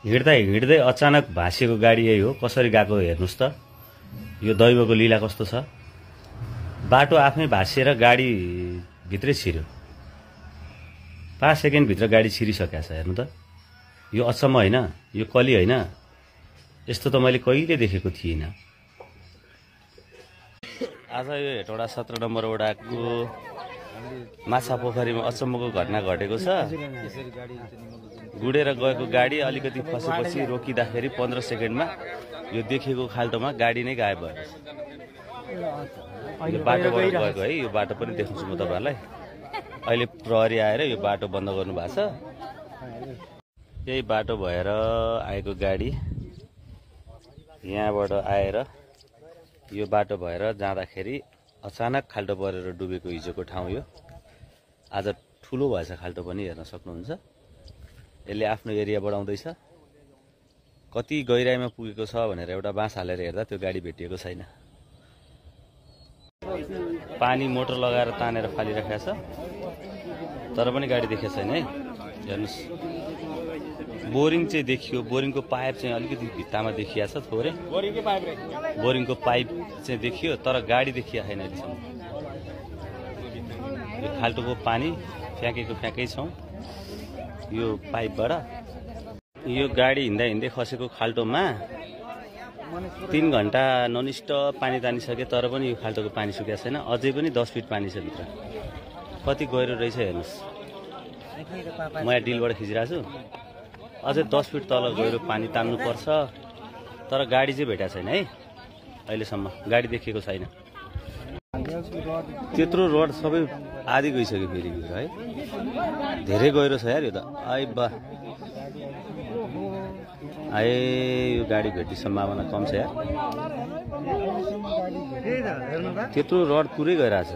हिँड्दै हिँड्दै अचानक भाँसिएको गाडी यही हो। कसरी गएको हेर्नुस् त। यो दैवको लीला कस्तो छ। बाटो आफै भाँसिएर गाडी भित्रै छिर्यो। 5 सेकेन्ड भित्र गाडी छिरिसकेको छ। हेर्नु त, यो अचम्म होइन, यो कली होइन। यस्तो त मैले कहिले देखेको थिइनँ। आज यो हेटौडा 17 नम्बर वडाको माछा पोखरीमा अचम्मको घटना घटेको छ। गुडेर गएको गाडी अलिकति फसेपछि रोकिँदाखेरि 15 सेकेन्डमा यो देखेको खाल्टोमा गाडी नै गायब भयो। यो बाटोबाट गएको है, यो बाटो पनि देखाउँछु म तपाईहरुलाई। अहिले प्रहरी आएर यो बाटो बन्द गर्नु भएको छ। यही बाटो भएर आएको गाडी यहाँबाट आएर यो बाटो भएर जाँदाखेरि अचानक खाल्टो परेर डुबेको हिजोको ठाउँ यो। आज ठुलो भएछ खाल्टो पनि, हेर्न सक्नुहुन्छ। यसले आफ्नो एरिया बढाउँदैछ। कति गहिराइमा पुगेको छ भनेर एउटा बाँस हालेर हेर्दा त्यो गाडी भेटिएको छैन। पानी मोटर लगाएर तानेर फालिराखेको छ, तर पनि गाडी देखेको छैन है। हेर्नुस्, बोरिङ चाहिँ देखियो। बोरिङको पाइप चाहिँ अलिकति भित्तामा देखिया छ थोरै। बोरिङको पाइप चाहिँ देखियो, तर गाडी देखिया छैन अहिलेसम्म। यो खाल्टोको पानी फ्याँकै छौँ यो पाइपबाट। यो गाडी हिँड्दा हिँड्दै खसेको खाल्टोमा 3 घण्टा ननस्टप पानी तानिसके, तर पनि यो खाल्टोको पानी सुकेको छैन। अझै पनि 10 फिट पानी छ भित्र। कति गहिरो रहेछ हेर्नुहोस्। म यहाँ डिलबाट खिचिरहेको छु। अझै 10 फिट तल गहिरो पानी तान्नुपर्छ, तर गाडी चाहिँ भेटेको छैन है अहिलेसम्म। गाडी देखिएको छैन। त्यत्रो रोड सबै आधी गइसक्यो फेरि भित्र है। धेरै गहिरो छ यार यो त। आइ बा आए, यो गाडी भेट्ने सम्भावना कम छ यार। त्यत्रो रोड पुरै गइरहेछ।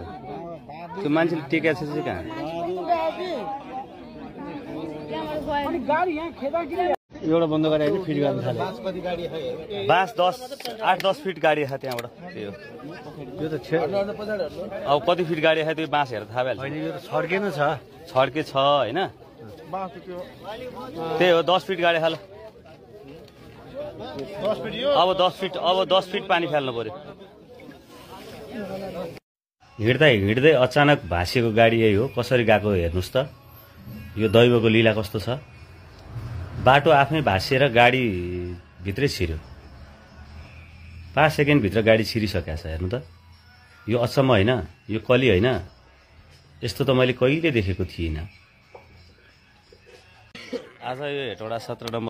त्यो मान्छेले टेकेको छ चाहिँ कहाँ? एउटा बन्द गरेर फिट गर्न थाले। बास 8-10 फिट गाडी छ त्यहाँबाट। त्यो यो त अब कति फिट गाडी छ त्यो बाँस हेरेर थाहा भइहाल्छ। यो त छड्के नै छ। छड्के छ होइन। त्यही हो 10 फिट गाडी छ। ल अब 10 फिट पानी फाल्नु पर्यो। हिँड्दै हिँड्दै अचानक भाँसिएको गाडी यही हो। कसरी गएको हेर्नुस् त। यो दैवको लीला कस्तो छ। बाटो आफै भाँसिएर गाडी भित्रै छिर्यो। 5 सेकेन्ड भित्र गाडी छिरिसकेको छ। हेर्नु त, यो अचम्म होइन, यो कली होइन। यस्तो त मैले कहिले देखेको थिइनँ। आज यो हेटौडा 17 नम्बर